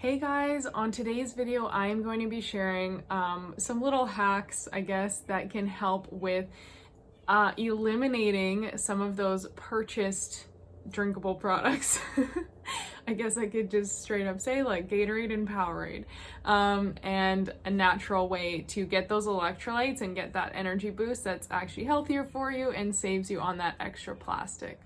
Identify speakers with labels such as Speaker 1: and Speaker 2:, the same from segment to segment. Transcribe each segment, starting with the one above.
Speaker 1: Hey guys, on today's video I am going to be sharing some little hacks, I guess, that can help with eliminating some of those purchased drinkable products. I guess I could just straight up say like Gatorade and Powerade, and a natural way to get those electrolytes and get that energy boost that's actually healthier for you and saves you on that extra plastic.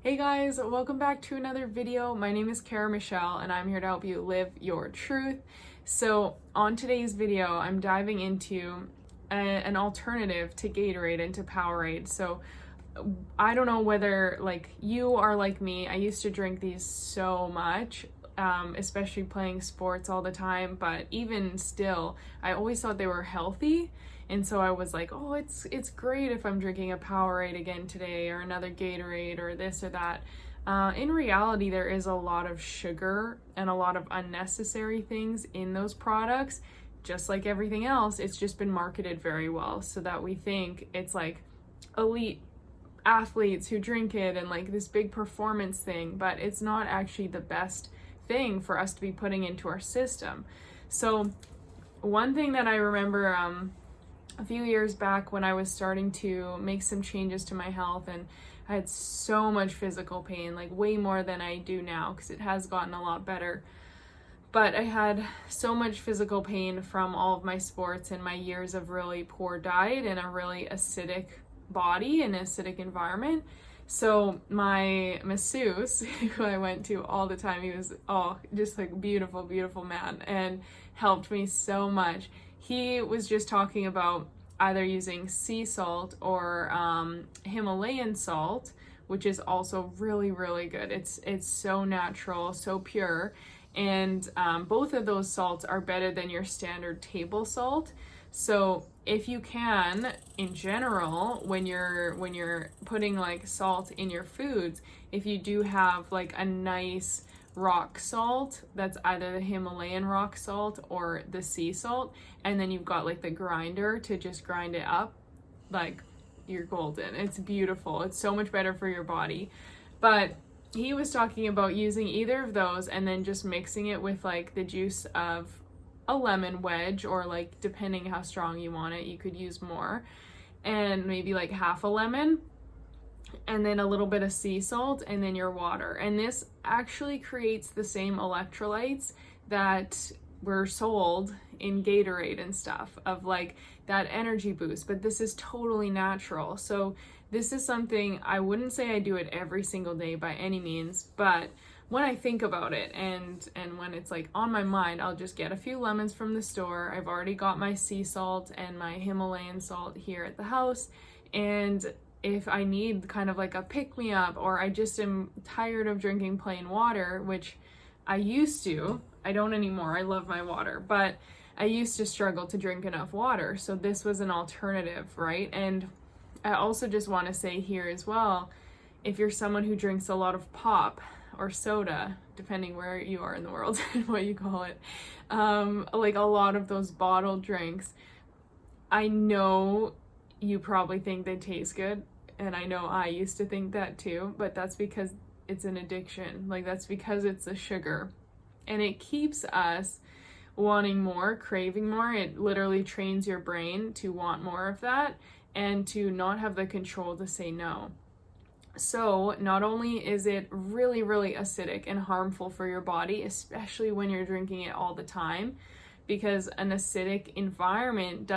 Speaker 1: Hey guys, welcome back to another video. My name is Kara Michelle and I'm here to help you live your truth. So on today's video, I'm diving into an alternative to Gatorade and to Powerade. So I don't know whether like you are like me. I used to drink these so much, especially playing sports all the time, but even still, I always thought they were healthy. And so I was like, oh, it's great if I'm drinking a Powerade again today or another Gatorade or this or that. In reality, there is a lot of sugar and a lot of unnecessary things in those products. Just like everything else, it's just been marketed very well so that we think it's like elite athletes who drink it and like this big performance thing, but it's not actually the best thing for us to be putting into our system. So one thing that I remember a few years back when I was starting to make some changes to my health, and I had so much physical pain, like way more than I do now because it has gotten a lot better. But I had so much physical pain from all of my sports and my years of really poor diet and a really acidic body and acidic environment. So my masseuse, who I went to all the time, he was just like beautiful, beautiful man and helped me so much. He was just talking about either using sea salt or Himalayan salt, which is also really, really good. It's so natural, so pure, and both of those salts are better than your standard table salt. So if you can, in general, when you're putting like salt in your foods, if you do have like a nice rock salt that's either the Himalayan rock salt or the sea salt, and then you've got like the grinder to just grind it up, like you're golden. It's beautiful. It's so much better for your body. But he was talking about using either of those and then just mixing it with like the juice of a lemon wedge, or like depending how strong you want it, you could use more, and maybe like half a lemon, and then a little bit of sea salt, and then your water. And this actually creates the same electrolytes that were sold in Gatorade and stuff, of like that energy boost, but this is totally natural. So this is something, I wouldn't say I do it every single day by any means, but when I think about it and when it's like on my mind, I'll just get a few lemons from the store. I've already got my sea salt and my Himalayan salt here at the house, and if I need kind of like a pick-me-up, or I just am tired of drinking plain water, which I used to, I don't anymore, I love my water, but I used to struggle to drink enough water, so this was an alternative, right? And I also just want to say here as well, if you're someone who drinks a lot of pop or soda, depending where you are in the world and what you call it, like a lot of those bottled drinks, I know you probably think they taste good, and I know I used to think that too, but that's because it's an addiction. Like that's because it's the sugar, and it keeps us wanting more, craving more. It literally trains your brain to want more of that and to not have the control to say no. So not only is it really, really acidic and harmful for your body, especially when you're drinking it all the time, because an acidic environment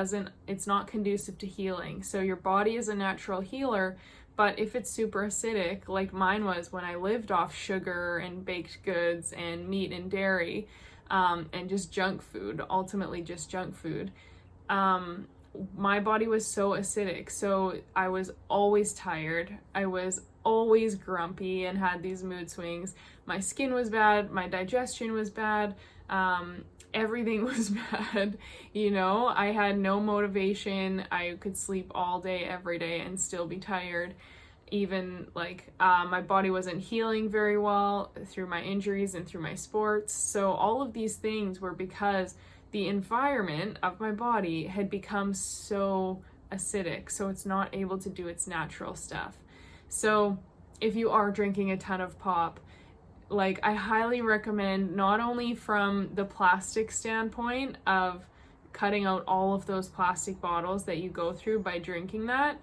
Speaker 1: it's not conducive to healing. So your body is a natural healer, but if it's super acidic, like mine was when I lived off sugar and baked goods and meat and dairy, and just junk food, ultimately just junk food, my body was so acidic. So I was always tired. I was always grumpy and had these mood swings. My skin was bad. My digestion was bad. Everything was bad. I had no motivation. I could sleep all day, every day, and still be tired. Even like my body wasn't healing very well through my injuries and through my sports. So all of these things were because the environment of my body had become so acidic, so it's not able to do its natural stuff. So if you are drinking a ton of pop, like, I highly recommend, not only from the plastic standpoint of cutting out all of those plastic bottles that you go through by drinking that,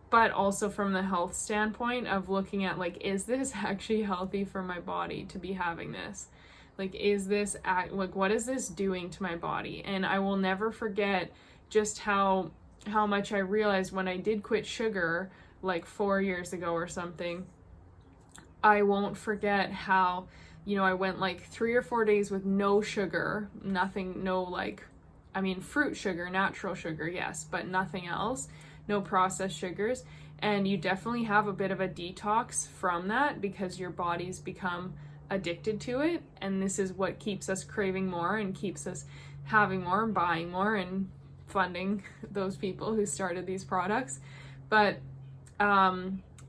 Speaker 1: but also from the health standpoint of looking at, like, is this actually healthy for my body to be having this? Like, is this, like, what is this doing to my body? And I will never forget just how much I realized when I did quit sugar, like 4 years ago or something. I won't forget how, I went like 3 or 4 days with no sugar, nothing, no, like, I mean, fruit sugar, natural sugar, yes, but nothing else, no processed sugars. And you definitely have a bit of a detox from that because your body's become addicted to it. And this is what keeps us craving more and keeps us having more and buying more and funding those people who started these products. But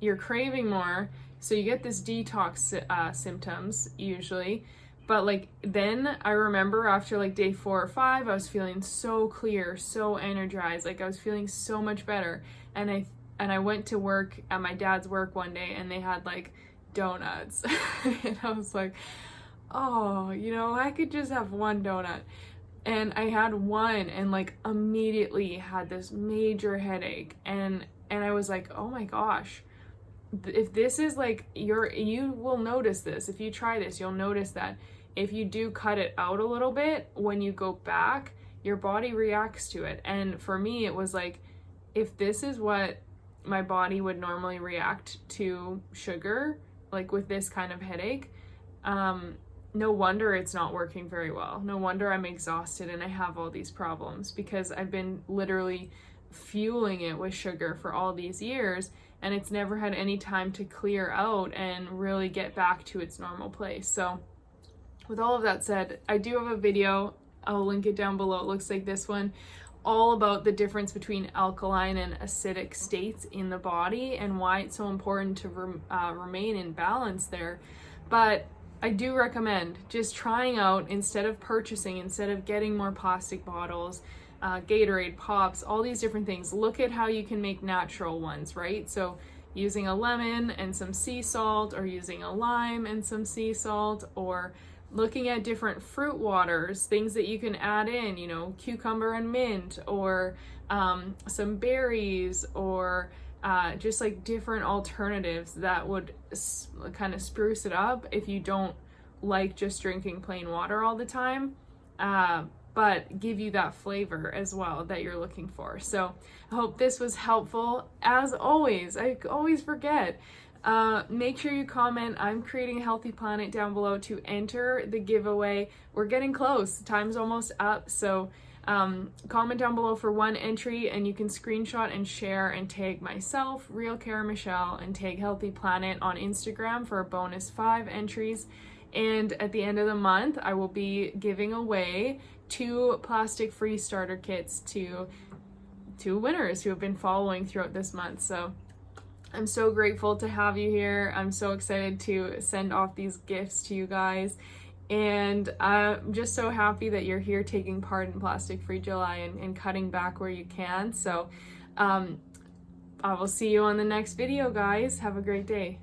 Speaker 1: you're craving more. So you get this detox symptoms usually, but like then I remember after like day 4 or 5, I was feeling so clear, so energized, like I was feeling so much better. And I went to work at my dad's work one day and they had like donuts, and I was like, oh, I could just have one donut. And I had one and like immediately had this major headache, and I was like, oh my gosh. If this is like you will notice this. If you try this, you'll notice that if you do cut it out a little bit, when you go back, your body reacts to it. And for me, it was like, if this is what my body would normally react to sugar, like with this kind of headache, no wonder it's not working very well. No wonder I'm exhausted and I have all these problems, because I've been literally fueling it with sugar for all these years, and it's never had any time to clear out and really get back to its normal place. So with all of that said, I do have a video, I'll link it down below, it looks like this one, all about the difference between alkaline and acidic states in the body and why it's so important to remain in balance there. But I do recommend just trying out, instead of purchasing, instead of getting more plastic bottles, Gatorade, Pops, all these different things. Look at how you can make natural ones, right? So using a lemon and some sea salt, or using a lime and some sea salt, or looking at different fruit waters, things that you can add in, cucumber and mint, or some berries, or just like different alternatives that would kind of spruce it up if you don't like just drinking plain water all the time. But give you that flavor as well that you're looking for. So I hope this was helpful. As always, I always forget, make sure you comment I'm Creating a Healthy Planet down below to enter the giveaway. We're getting close, time's almost up. So comment down below for one entry, and you can screenshot and share and tag myself, Real Cara Michelle, and tag Healthy Planet on Instagram for a bonus 5 entries. And at the end of the month, I will be giving away 2 plastic-free starter kits to winners who have been following throughout this month. So I'm so grateful to have you here. I'm so excited to send off these gifts to you guys. And I'm just so happy that you're here taking part in Plastic Free July and cutting back where you can. So I will see you on the next video, guys. Have a great day.